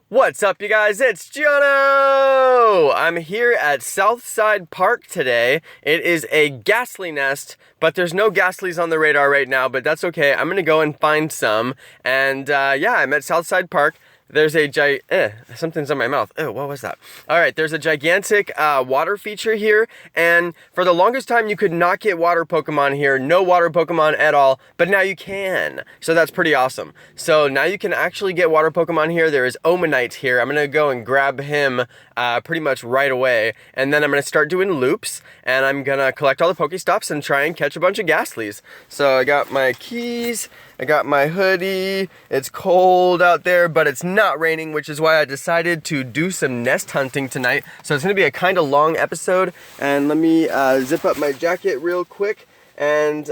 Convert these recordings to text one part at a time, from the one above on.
What's up, you guys? It's Jono! I'm here at Southside Park today. It is a Ghastly nest, but there's no Gastlys on the radar right now, but that's okay. I'm gonna go and find some. And yeah, I'm at Southside Park. There's a something's in my mouth. Oh, what was that? All right, there's a gigantic water feature here, and for the longest time you could not get water Pokemon here, no water Pokemon at all, but now you can. So that's pretty awesome. So now you can actually get water Pokemon here. There is Omanite here. I'm gonna go and grab him pretty much right away, and then I'm gonna start doing loops, and I'm gonna collect all the Pokestops and try and catch a bunch of Gastlys. So I got my keys, I got my hoodie. It's cold out there, but it's not raining, which is why I decided to do some nest hunting tonight. So it's gonna be a kind of long episode, and let me zip up my jacket real quick. And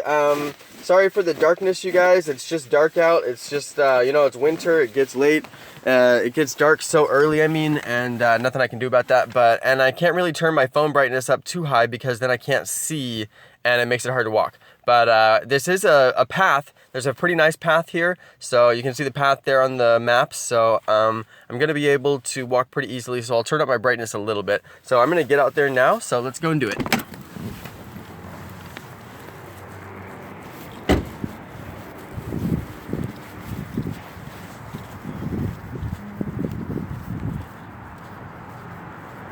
sorry for the darkness, you guys. It's just dark out. It's just, you know, it's winter, it gets late. It gets dark so early, and nothing I can do about that. And I can't really turn my phone brightness up too high because then I can't see and it makes it hard to walk. But this is a path. There's a pretty nice path here, so you can see the path there on the maps. So I'm gonna be able to walk pretty easily, so I'll turn up my brightness a little bit. So I'm gonna get out there now, so let's go and do it.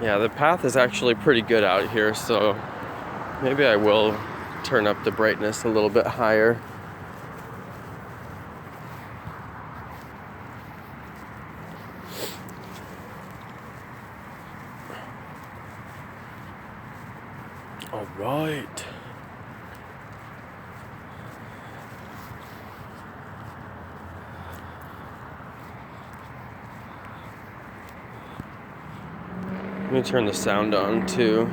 Yeah, the path is actually pretty good out here, so maybe I will turn up the brightness a little bit higher. All right. Let me turn the sound on too.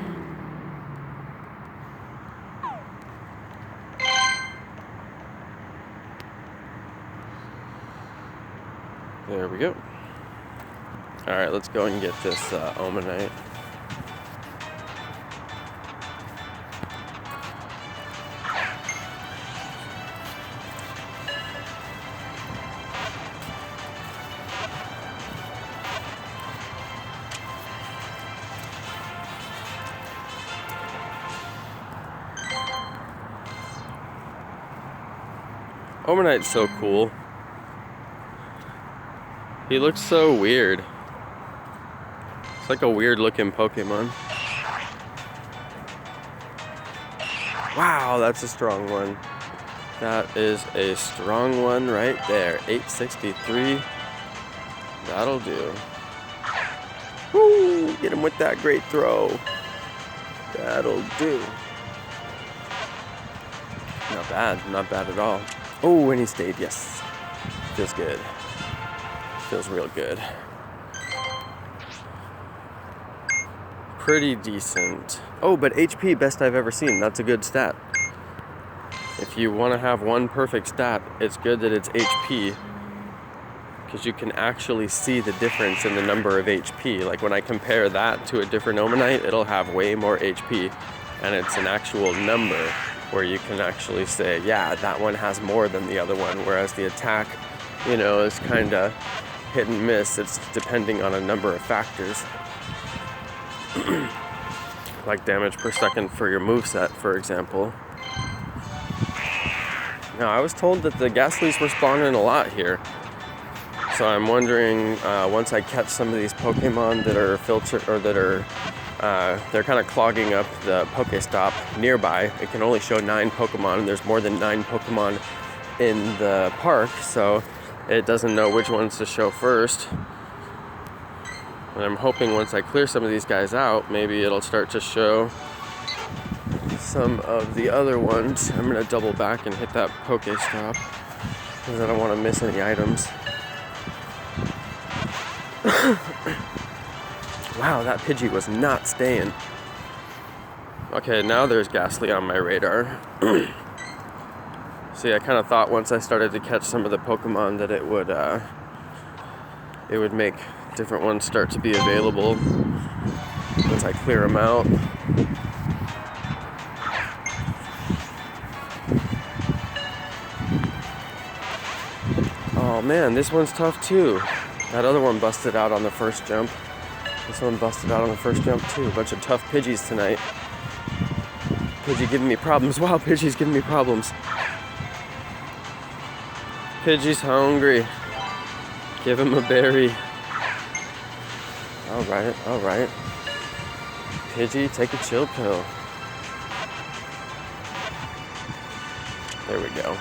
There we go. All right, let's go and get this Omanite. Omanite's so cool. He looks so weird. It's like a weird looking Pokemon. Wow, that's a strong one. That is a strong one right there. 863. That'll do. Woo! Get him with that great throw. That'll do. Not bad at all. Oh, and he stayed, yes. Feels good. Feels real good. Pretty decent. Oh, but HP, best I've ever seen. That's a good stat. If you want to have one perfect stat, it's good that it's HP, because you can actually see the difference in the number of HP. Like when I compare that to a different Omanite, it'll have way more HP, and it's an actual number where you can actually say, yeah, that one has more than the other one, whereas the attack, you know, is kind of hit and miss. It's depending on a number of factors. Like damage per second for your moveset, for example. Now, I was told that the Gastlys were spawning a lot here. So I'm wondering, once I catch some of these Pokemon that are filtered, or that are, they're kind of clogging up the Pokestop nearby. It can only show 9 Pokemon, and there's more than 9 Pokemon in the park, so it doesn't know which ones to show first. And I'm hoping once I clear some of these guys out, maybe it'll start to show some of the other ones. I'm gonna double back and hit that Pokestop, because I don't want to miss any items. Wow, that Pidgey was not staying. Okay, now there's Ghastly on my radar. See, I kind of thought once I started to catch some of the Pokemon that it would make different ones start to be available once I clear them out. Oh man, this one's tough too. That other one busted out on the first jump. This one busted out on the first jump too. A bunch of tough Pidgeys tonight. Pidgey giving me problems. Wow, Pidgey's giving me problems. Pidgey's hungry. Give him a berry. Alright, alright. Pidgey, take a chill pill. There we go.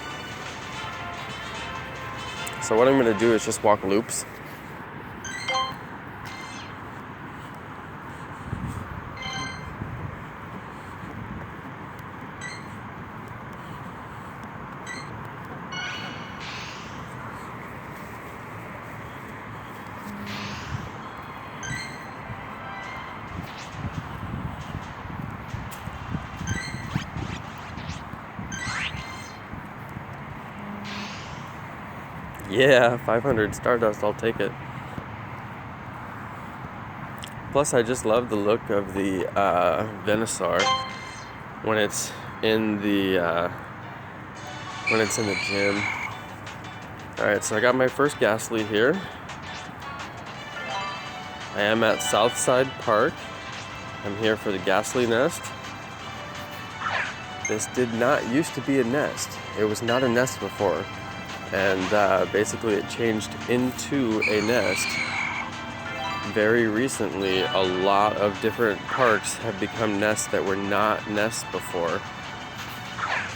So what I'm going to do is just walk loops. Yeah, 500 Stardust, I'll take it. Plus, I just love the look of the Venusaur when it's in the gym. All right, so I got my first Ghastly here. I am at Southside Park. I'm here for the Ghastly nest. This did not used to be a nest. It was not a nest before. And basically it changed into a nest. Very recently, a lot of different parks have become nests that were not nests before.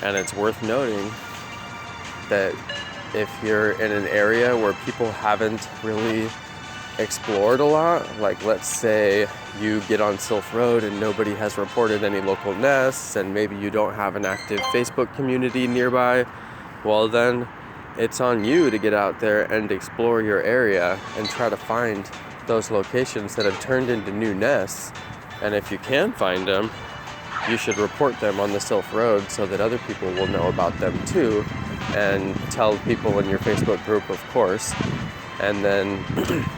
And it's worth noting that if you're in an area where people haven't really explored a lot, like let's say you get on Sylph Road and nobody has reported any local nests, and maybe you don't have an active Facebook community nearby, well then it's on you to get out there and explore your area and try to find those locations that have turned into new nests. And if you can find them, you should report them on the Sylph Road so that other people will know about them too, and tell people in your Facebook group, of course. And then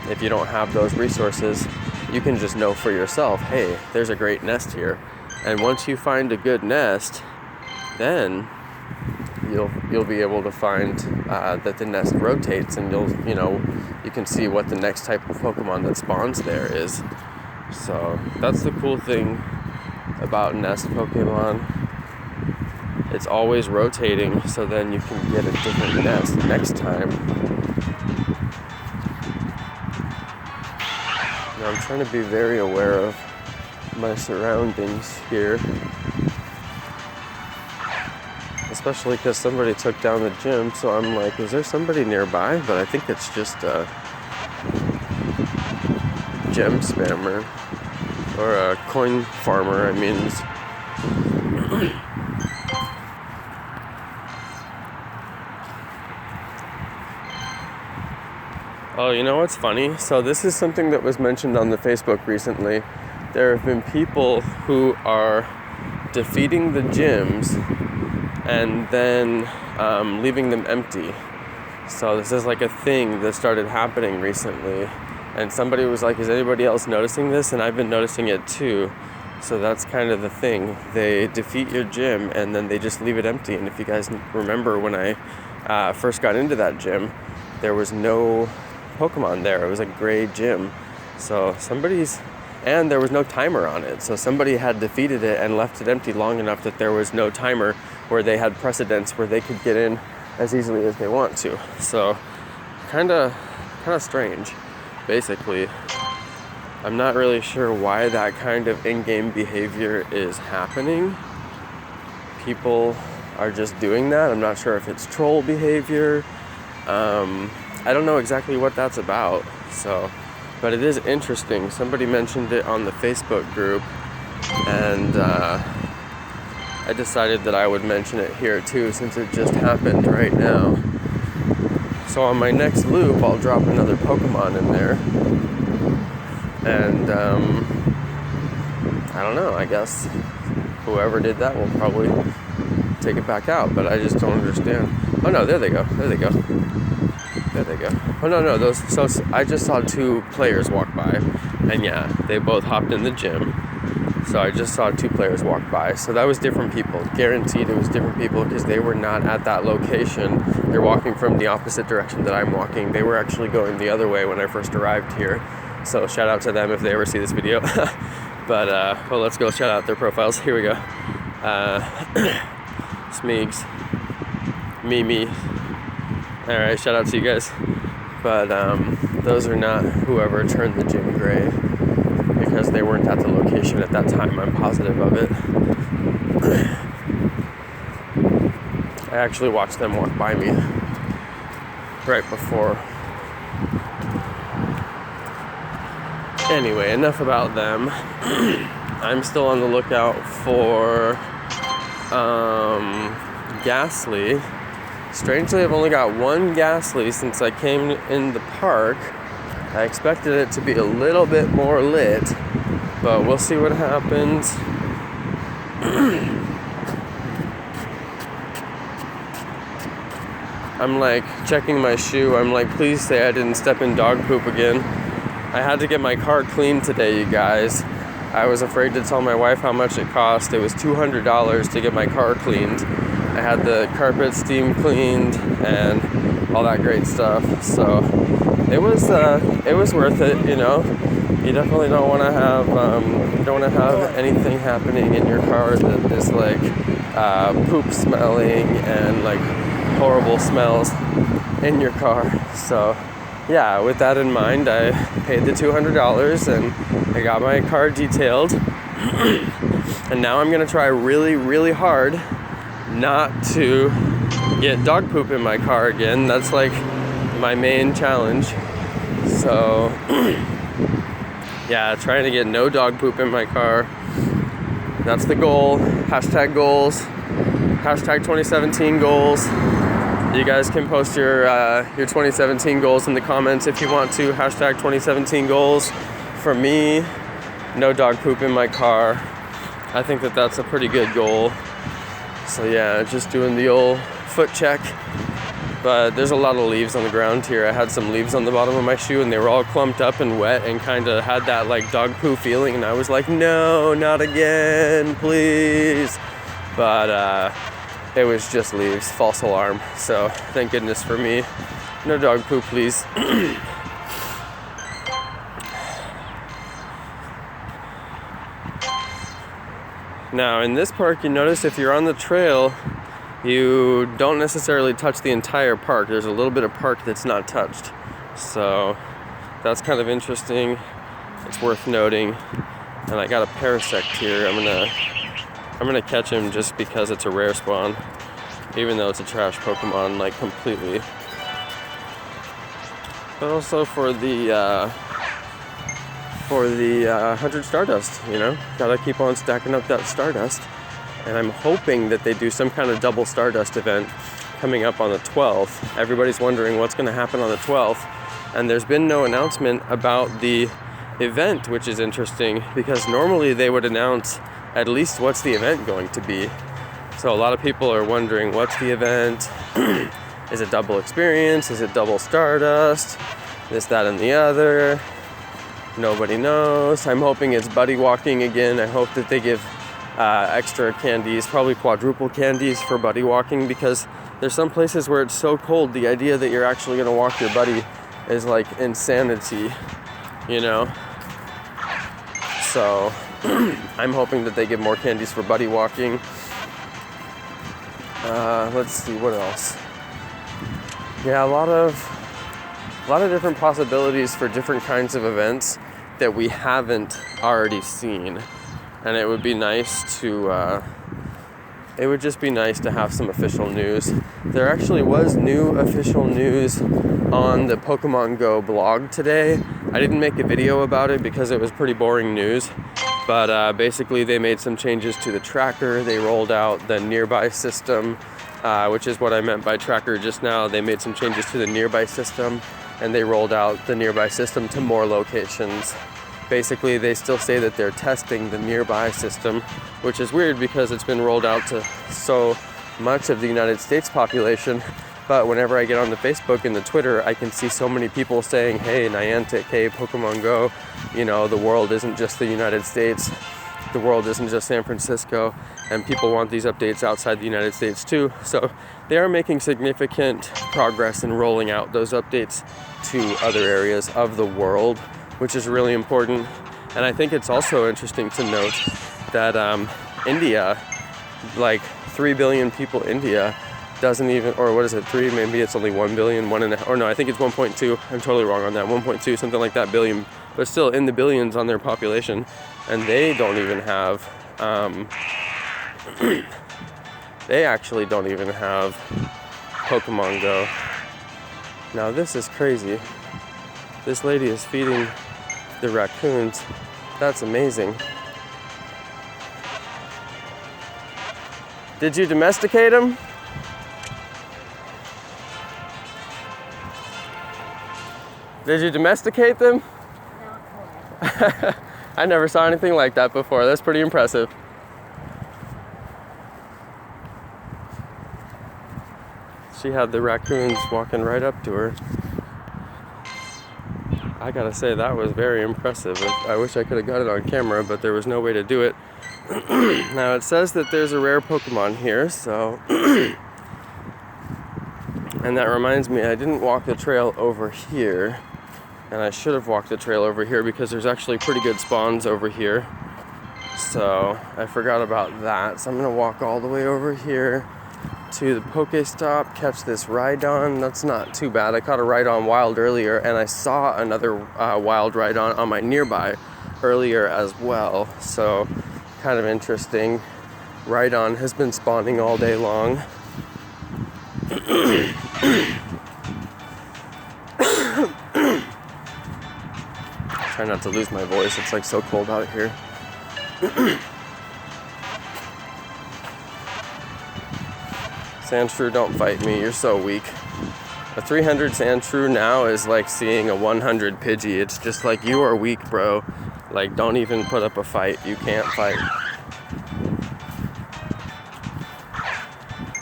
if you don't have those resources, you can just know for yourself, hey, there's a great nest here. And once you find a good nest, then you'll be able to find that the nest rotates, and you can see what the next type of Pokemon that spawns there is. So that's the cool thing about nest Pokemon. It's always rotating, so then you can get a different nest next time. Now I'm trying to be very aware of my surroundings here. Especially because somebody took down the gym, so I'm like, is there somebody nearby? But I think it's just a gem spammer, or a coin farmer, I mean. Oh, you know what's funny? So this is something that was mentioned on the Facebook recently. There have been people who are defeating the gyms and then leaving them empty. So this is like a thing that started happening recently. And somebody was like, is anybody else noticing this? And I've been noticing it too. So that's kind of the thing. They defeat your gym and then they just leave it empty. And if you guys remember when I first got into that gym, there was no Pokemon there. It was a gray gym. So and there was no timer on it. So somebody had defeated it and left it empty long enough that there was no timer, where they had precedence where they could get in as easily as they want to. So kind of strange, basically. I'm not really sure why that kind of in-game behavior is happening. People are just doing that. I'm not sure if it's troll behavior. I don't know exactly what that's about. But it is interesting. Somebody mentioned it on the Facebook group, and I decided that I would mention it here too, since it just happened right now. So on my next loop, I'll drop another Pokemon in there. And I don't know, I guess whoever did that will probably take it back out, but I just don't understand. Oh no, there they go. Oh no, so I just saw two players walk by, and yeah, they both hopped in the gym. So I just saw 2 players walk by. So that was different people. Guaranteed it was different people because they were not at that location. They're walking from the opposite direction that I'm walking. They were actually going the other way when I first arrived here. So shout out to them if they ever see this video. But well, let's go shout out their profiles. Here we go. Smeegs, Mimi. All right, shout out to you guys. But those are not whoever turned the gym gray, because they weren't at the location at that time. I'm positive of it. I actually watched them walk by me right before. Anyway, enough about them. I'm still on the lookout for Ghastly. Strangely, I've only got 1 Ghastly since I came in the park. I expected it to be a little bit more lit, but we'll see what happens. I'm like checking my shoe. I'm like, please say I didn't step in dog poop again. I had to get my car cleaned today, you guys. I was afraid to tell my wife how much it cost. It was $200 to get my car cleaned. I had the carpet steam cleaned and all that great stuff. So it was worth it, you know. You definitely don't want to have anything happening in your car that is like poop smelling and like horrible smells in your car. So yeah, with that in mind, I paid the $200 and I got my car detailed. And now I'm gonna try really, really hard not to get dog poop in my car again. That's like my main challenge. So yeah, trying to get no dog poop in my car. That's the goal. Hashtag goals. Hashtag 2017 goals. You guys can post your 2017 goals in the comments if you want to. Hashtag 2017 goals. For me, no dog poop in my car. I think that that's a pretty good goal. So yeah, just doing the old foot check. But there's a lot of leaves on the ground here. I had some leaves on the bottom of my shoe and they were all clumped up and wet and kind of had that like dog poo feeling. And I was like, no, not again, please. But it was just leaves, false alarm. So thank goodness for me. No dog poo, please. Now in this park, you notice if you're on the trail, you don't necessarily touch the entire park. There's a little bit of park that's not touched. So that's kind of interesting. It's worth noting. And I got a parasect here. I'm gonna catch him just because it's a rare spawn, even though it's a trash Pokemon, like completely. But also for the 100 Stardust, you know, gotta keep on stacking up that Stardust. And I'm hoping that they do some kind of double Stardust event coming up on the 12th. Everybody's wondering what's gonna happen on the 12th, and there's been no announcement about the event, which is interesting because normally they would announce at least what's the event going to be. So a lot of people are wondering, what's the event? Is it double experience? Is it double Stardust? This, that, and the other. Nobody knows. I'm hoping it's buddy walking again. I hope that they give extra candies, probably quadruple candies for buddy walking, because there's some places where it's so cold, the idea that you're actually gonna walk your buddy is like insanity, you know? So I'm hoping that they give more candies for buddy walking. Let's see, what else? Yeah, a lot of different possibilities for different kinds of events that we haven't already seen. And it would be nice to, it would just be nice to have some official news. There actually was new official news on the Pokemon Go blog today. I didn't make a video about it because it was pretty boring news. But basically they made some changes to the tracker. They rolled out the nearby system, which is what I meant by tracker just now. They made some changes to the nearby system, and they rolled out the nearby system to more locations. Basically, they still say that they're testing the nearby system, which is weird because it's been rolled out to so much of the United States population. But whenever I get on the Facebook and the Twitter, I can see so many people saying, hey, Niantic, hey, Pokemon Go, you know, the world isn't just the United States. the world isn't just San Francisco, and people want these updates outside the United States too. So they are making significant progress in rolling out those updates to other areas of the world, which is really important. And I think it's also interesting to note that India, like 3 billion people, India doesn't even, or what is it, 3, maybe it's only 1 billion, 1.5, or no, I think it's 1.2, I'm totally wrong on that, 1.2, something like that billion, but still in the billions on their population, and they don't even have, they actually don't even have Pokemon Go. Now this is crazy. This lady is feeding the raccoons. That's amazing. Did you domesticate them? Did you domesticate them? Not quite. I never saw anything like that before. That's pretty impressive. She had the raccoons walking right up to her. I gotta say, that was very impressive. I wish I could have got it on camera, but there was no way to do it. Now it says that there's a rare Pokemon here, so and that reminds me, I didn't walk the trail over here, and I should have walked the trail over here because there's actually pretty good spawns over here, so I forgot about that. So I'm gonna walk all the way over here to the Pokestop, catch this Rhydon. That's not too bad. I caught a Rhydon wild earlier, and I saw another wild Rhydon on my nearby earlier as well, so kind of interesting. Rhydon has been spawning all day long. Try not to lose my voice, it's like so cold out here. Sandshrew, don't fight me, you're so weak. A 300 Sandshrew now is like seeing a 100 Pidgey. It's just like, you are weak, bro. Like, don't even put up a fight. You can't fight.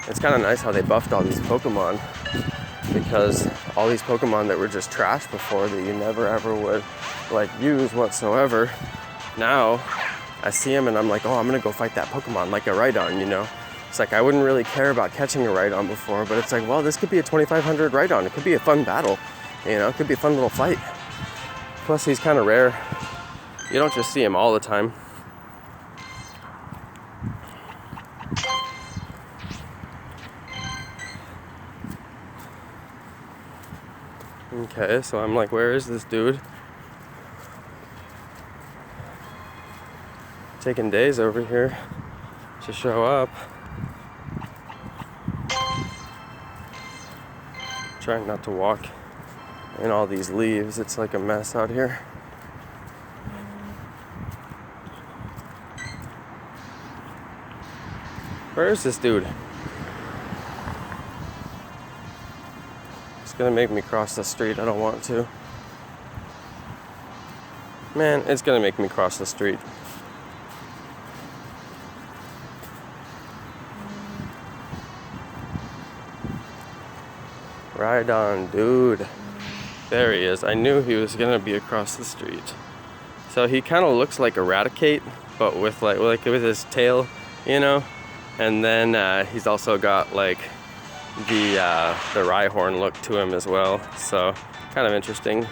It's kind of nice how they buffed all these Pokemon, because all these Pokemon that were just trash before that you never ever would like use whatsoever, now I see them and I'm like, oh, I'm gonna go fight that Pokemon, like a Rhydon, you know? It's like, I wouldn't really care about catching a Rhydon before, but it's like, well, this could be a 2500 Rhydon. It could be a fun battle, you know? It could be a fun little fight. Plus, he's kind of rare. You don't just see him all the time. Okay, so I'm like, where is this dude? Taking days over here to show up. Trying not to walk in all these leaves. It's like a mess out here. Where is this dude? It's gonna make me cross the street. I don't want to. Man, it's gonna make me cross the street. Rhydon, dude. There he is. I knew he was gonna be across the street. So he kind of looks like Eradicate, but with like with his tail, you know. And then he's also got like the Rhyhorn look to him as well. So kind of interesting.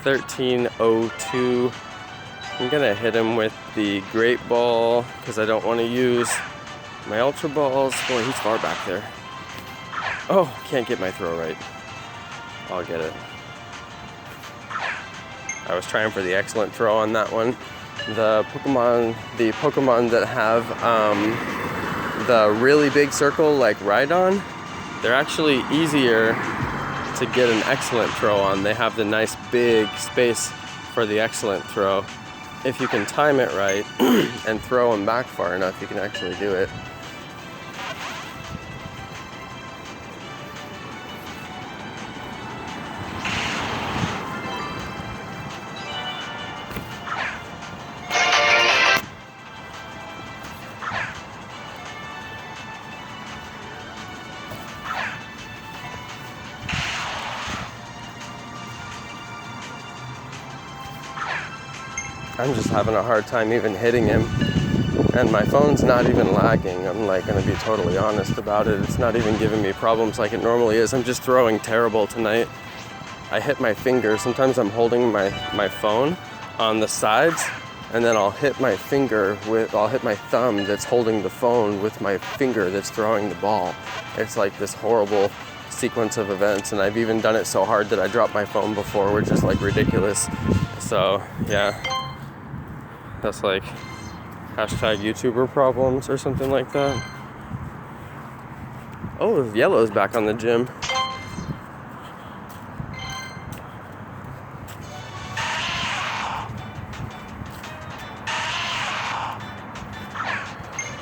1302. I'm gonna hit him with the Great Ball because I don't want to use my Ultra Balls. Boy, he's far back there. Oh, can't get my throw right. I'll get it. I was trying for the excellent throw on that one. The Pokemon that have the really big circle like Rhydon, they're actually easier to get an excellent throw on. They have the nice big space for the excellent throw. If you can time it right and throw them back far enough, you can actually do it. I'm just having a hard time even hitting him. And my phone's not even lagging. I'm like gonna be totally honest about it. It's not even giving me problems like it normally is. I'm just throwing terrible tonight. I hit my finger. Sometimes I'm holding my phone on the sides, and then I'll hit my thumb that's holding the phone with my finger that's throwing the ball. It's like this horrible sequence of events, and I've even done it so hard that I dropped my phone before, which is like ridiculous. So yeah, that's like hashtag YouTuber problems or something like that. Oh, Yellow's back on the gym.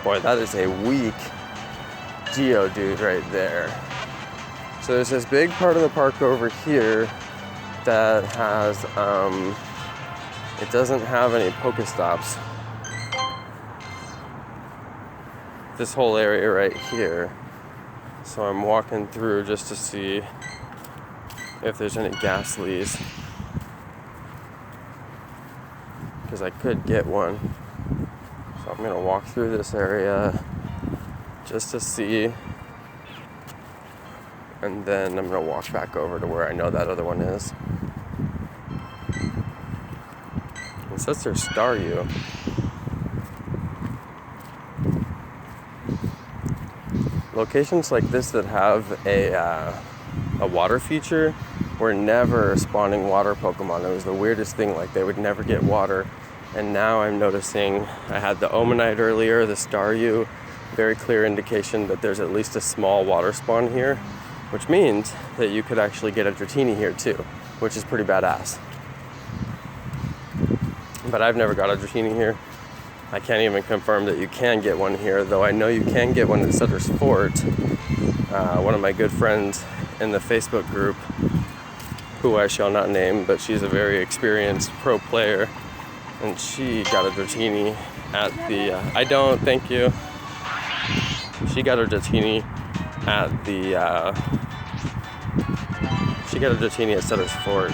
Boy, that is a weak Geodude right there. So there's this big part of the park over here that has, it doesn't have any Pokestops. This whole area right here. So I'm walking through just to see if there's any Gastlys. Because I could get one. So I'm gonna walk through this area just to see, and then I'm gonna walk back over to where I know that other one is. It says there's Staryu. Locations like this that have a water feature were never spawning water Pokemon. It was the weirdest thing, like they would never get water. And now I'm noticing, I had the Omanite earlier, the Staryu, very clear indication that there's at least a small water spawn here, which means that you could actually get a Dratini here too, which is pretty badass. But I've never got a Dratini here. I can't even confirm that you can get one here, though I know you can get one at Sutter's Fort. One of my good friends in the Facebook group, who I shall not name, but she's a very experienced pro player, and she got a Dratini at the, I don't, thank you. She got a Dratini at the, she got a Dratini at Sutter's Fort.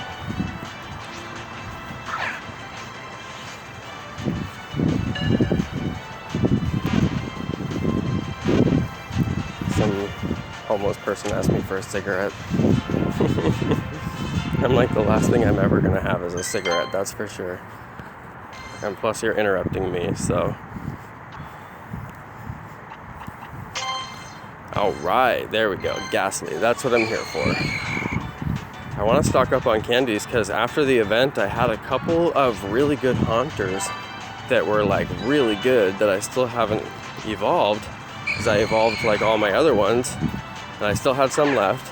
Some homeless person asked me for a cigarette. I'm like, the last thing I'm ever gonna have is a cigarette, that's for sure. And plus you're interrupting me, so. All right, there we go, Ghastly, that's what I'm here for. I wanna stock up on candies because after the event, I had a couple of really good haunters that were like really good that I still haven't evolved, because I evolved like all my other ones, and I still had some left.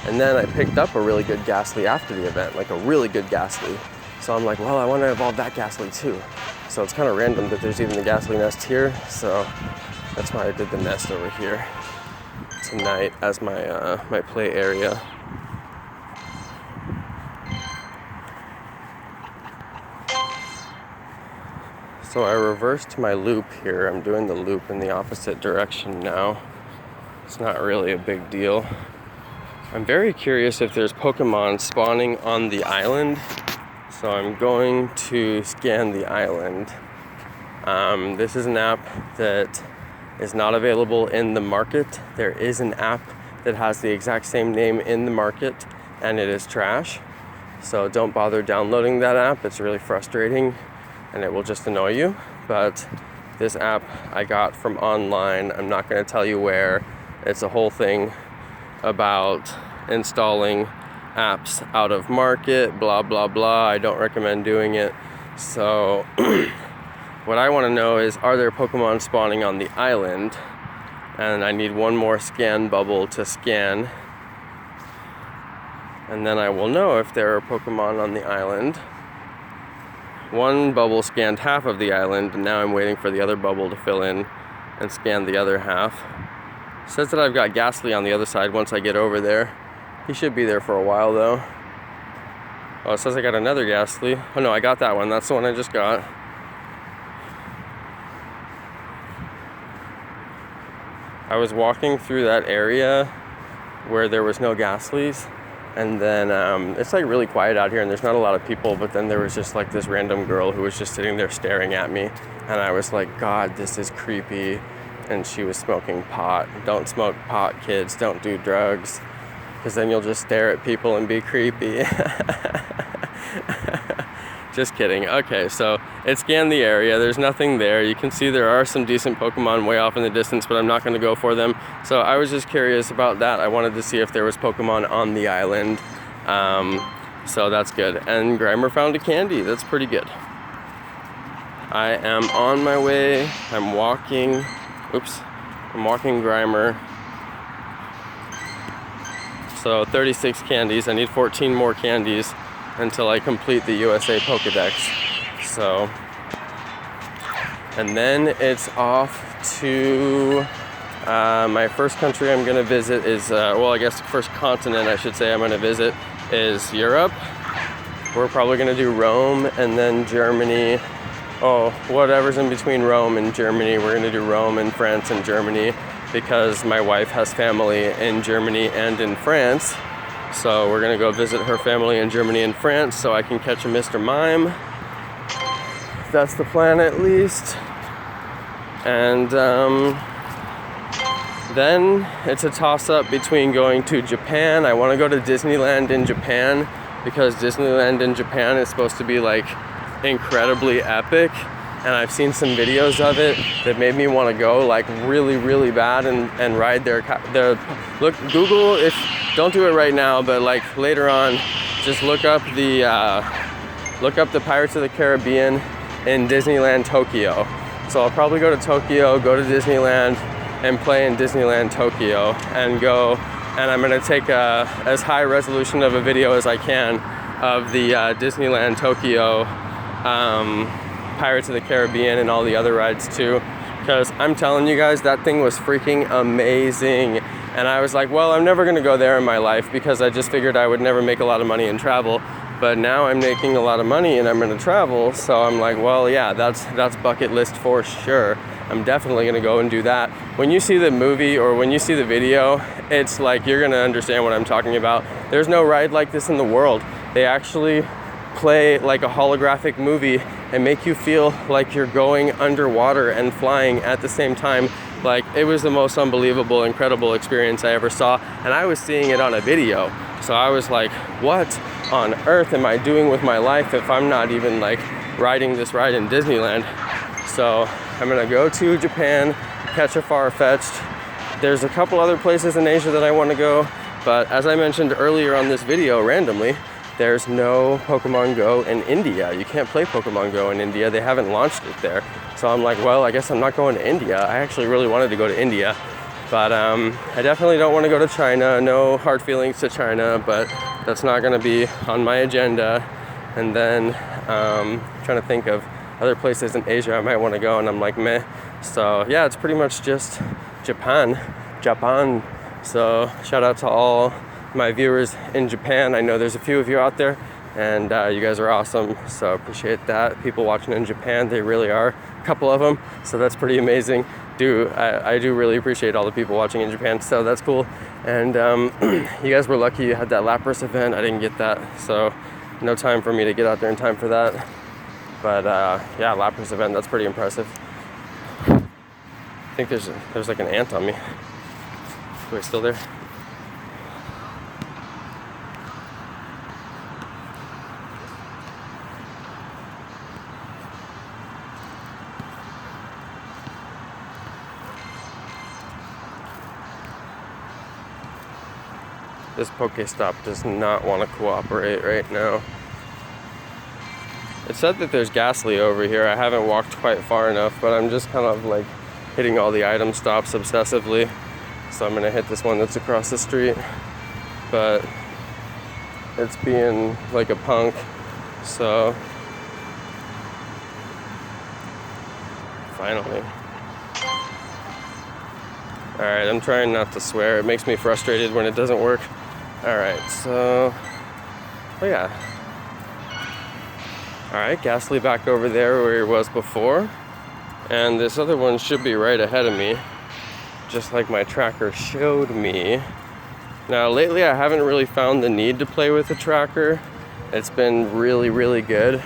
And then I picked up a really good Ghastly after the event, like a really good Ghastly. So I'm like, well, I want to evolve that Ghastly too. So it's kind of random that there's even the Ghastly nest here. So that's why I did the nest over here tonight as my my play area. So I reversed my loop here. I'm doing the loop in the opposite direction now. It's not really a big deal. I'm very curious if there's Pokemon spawning on the island. So I'm going to scan the island. This is an app that is not available in the market. There is an app that has the exact same name in the market, and it is trash. So don't bother downloading that app. It's really frustrating and it will just annoy you. But this app I got from online. I'm not going to tell you where. It's a whole thing about installing apps out of market, blah blah blah. I don't recommend doing it. So what I want to know is, are there Pokemon spawning on the island? And I need one more scan bubble to scan, and then I will know if there are Pokemon on the island. One bubble scanned half of the island, and now I'm waiting for the other bubble to fill in and scan the other half. It says that I've got Ghastly on the other side once I get over there. He should be there for a while though. Oh, it says I got another Ghastly. Oh no, I got that one. That's the one I just got. I was walking through that area where there was no Ghastlys, And then it's like really quiet out here and there's not a lot of people, but then there was just like this random girl who was just sitting there staring at me. And I was like, God, this is creepy. And she was smoking pot. Don't smoke pot, kids. Don't do drugs. Because then you'll just stare at people and be creepy. Just kidding. Okay, so it scanned the area. There's nothing there. You can see there are some decent Pokemon way off in the distance, but I'm not going to go for them. So I was just curious about that. I wanted to see if there was Pokemon on the island. So that's good. And Grimer found a candy. That's pretty good. I am on my way. I'm walking. Oops. I'm walking Grimer. So 36 candies. I need 14 more candies until I complete the USA Pokedex. So, and then it's off to my first country I'm gonna visit is, well, I guess the first continent I should say I'm gonna visit is Europe. We're probably gonna do Rome and then Germany. Oh, whatever's in between Rome and Germany. We're gonna do Rome and France and Germany because my wife has family in Germany and in France. So we're gonna go visit her family in Germany and France so I can catch a Mr. Mime. That's the plan at least. And then it's a toss-up between going to Japan. I wanna go to Disneyland in Japan because Disneyland in Japan is supposed to be like incredibly epic. And I've seen some videos of it that made me want to go like really, really bad and ride their look, Google, if don't do it right now, but like later on, just look up the Pirates of the Caribbean in Disneyland Tokyo. So I'll probably go to Tokyo, go to Disneyland and play in Disneyland Tokyo and go, and I'm gonna take as high resolution of a video as I can of the Disneyland Tokyo Pirates of the Caribbean and all the other rides too, because I'm telling you guys, that thing was freaking amazing. And I was like, well, I'm never gonna go there in my life because I just figured I would never make a lot of money in travel, but now I'm making a lot of money and I'm gonna travel, so I'm like, well, yeah, that's bucket list for sure. I'm definitely gonna go and do that. When you see the movie or when you see the video, it's like you're gonna understand what I'm talking about. There's no ride like this in the world. They actually play like a holographic movie and make you feel like you're going underwater and flying at the same time. Like, it was the most unbelievable, incredible experience I ever saw, and I was seeing it on a video. So I was like, what on earth am I doing with my life if I'm not even like riding this ride in Disneyland? So I'm gonna go to Japan, catch a Farfetch'd. There's a couple other places in Asia that I want to go, but as I mentioned earlier on this video randomly, there's no Pokemon Go in India. You can't play Pokemon Go in India. They haven't launched it there. So I'm like, well, I guess I'm not going to India. I actually really wanted to go to India, but I definitely don't want to go to China. No hard feelings to China, but that's not going to be on my agenda. And then trying to think of other places in Asia I might want to go, and I'm like, meh. So yeah, it's pretty much just Japan. So shout out to all my viewers in Japan. I know there's a few of you out there, and you guys are awesome, so appreciate that. People watching in Japan, they really are, a couple of them, so that's pretty amazing. I do really appreciate all the people watching in Japan, so that's cool. And you guys were lucky you had that Lapras event. I didn't get that, so no time for me to get out there in time for that. But yeah, Lapras event, that's pretty impressive. I think there's like an ant on me. Wait, still there? This Pokestop does not want to cooperate right now. It said that there's Gastly over here. I haven't walked quite far enough, but I'm just kind of like hitting all the item stops obsessively. So I'm gonna hit this one that's across the street, but it's being like a punk, so finally. All right, I'm trying not to swear. It makes me frustrated when it doesn't work. All right, so, oh yeah. All right, Ghastly back over there where he was before. And this other one should be right ahead of me, just like my tracker showed me. Now lately I haven't really found the need to play with the tracker. It's been really, really good.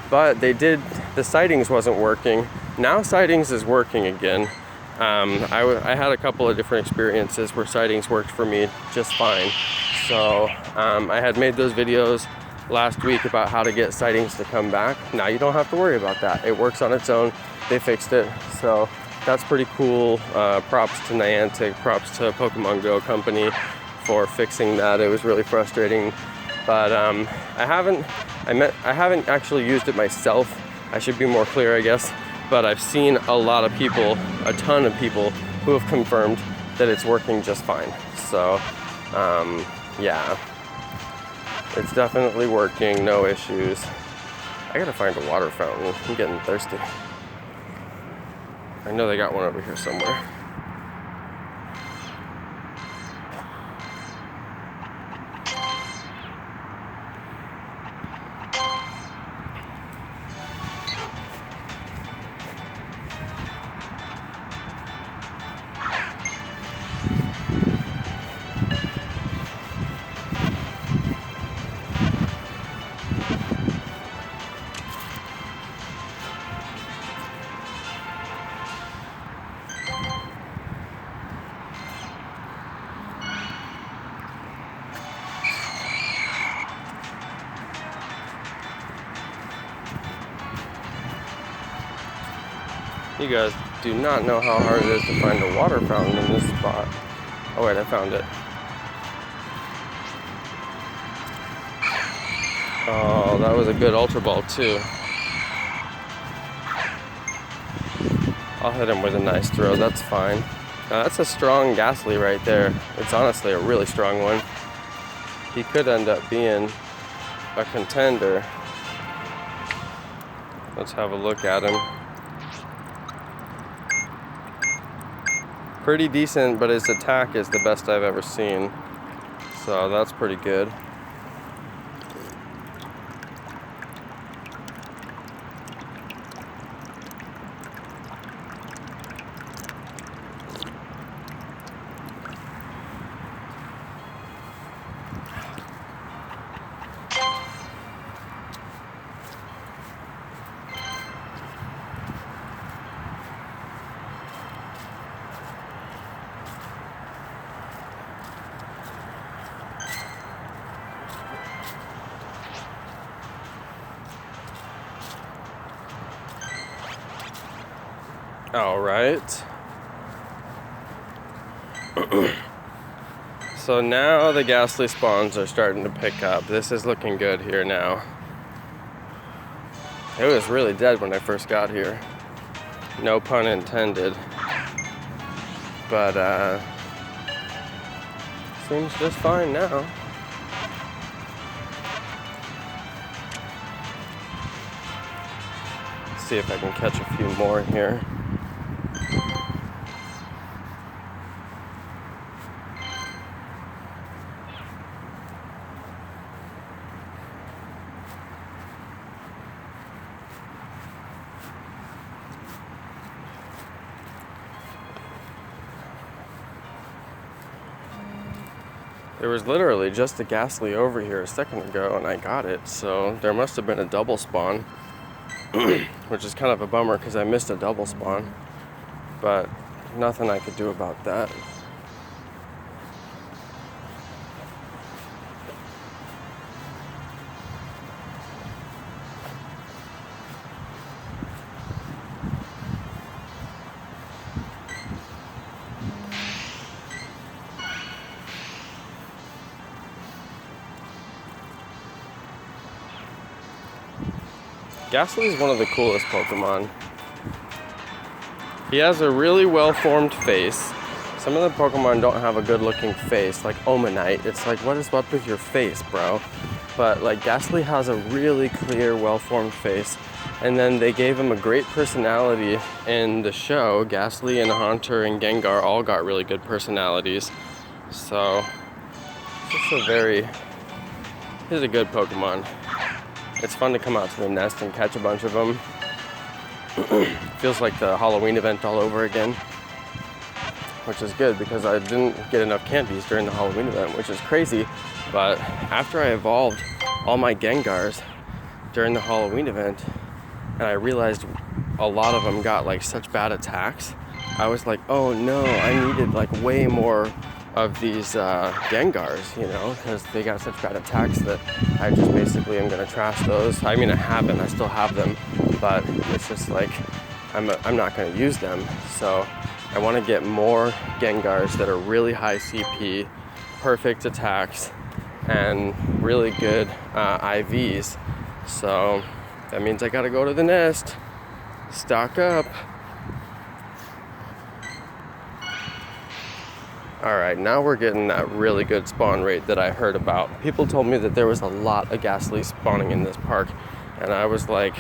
But the sightings wasn't working. Now sightings is working again. I had a couple of different experiences where sightings worked for me just fine. So I had made those videos last week about how to get sightings to come back. Now you don't have to worry about that. It works on its own. They fixed it. So that's pretty cool. Props to Niantic, props to Pokemon Go company for fixing that. It was really frustrating. But I haven't actually used it myself. I should be more clear, I guess. But I've seen a lot of people, a ton of people, who have confirmed that it's working just fine. So, yeah, it's definitely working, no issues. I gotta find a water fountain. I'm getting thirsty. I know they got one over here somewhere. You guys do not know how hard it is to find a water fountain in this spot. Oh wait, I found it. Oh, that was a good Ultra Ball too. I'll hit him with a nice throw, that's fine. Now that's a strong Ghastly right there. It's honestly a really strong one. He could end up being a contender. Let's have a look at him. Pretty decent, but his attack is the best I've ever seen. So that's pretty good. All right. So now the Ghastly spawns are starting to pick up. This is looking good here now. It was really dead when I first got here. No pun intended. But seems just fine now. Let's see if I can catch a few more here. There was literally just a Ghastly over here a second ago and I got it, so there must have been a double spawn, which is kind of a bummer because I missed a double spawn, but nothing I could do about that. Gastly is one of the coolest Pokemon. He has a really well-formed face. Some of the Pokemon don't have a good-looking face, like Omanite. It's like, what is up with your face, bro? But like Gastly has a really clear, well-formed face. And then they gave him a great personality in the show. Gastly and Haunter and Gengar all got really good personalities. So, he's a good Pokemon. It's fun to come out to the nest and catch a bunch of them. Feels like the Halloween event all over again. which is good because I didn't get enough candies during the Halloween event, which is crazy. But after I evolved all my Gengars during the Halloween event, and I realized a lot of them got like such bad attacks, I was like, oh no, I needed like way more of these Gengars, you know, because they got such bad attacks that I just basically am gonna trash those. I mean, I still have them, but it's just like I'm not gonna use them. So I want to get more Gengars that are really high CP, perfect attacks, and really good IVs. So that means I gotta go to the nest, stock up. All right, now we're getting that really good spawn rate that I heard about. People told me that there was a lot of Ghastly spawning in this park, and I was like,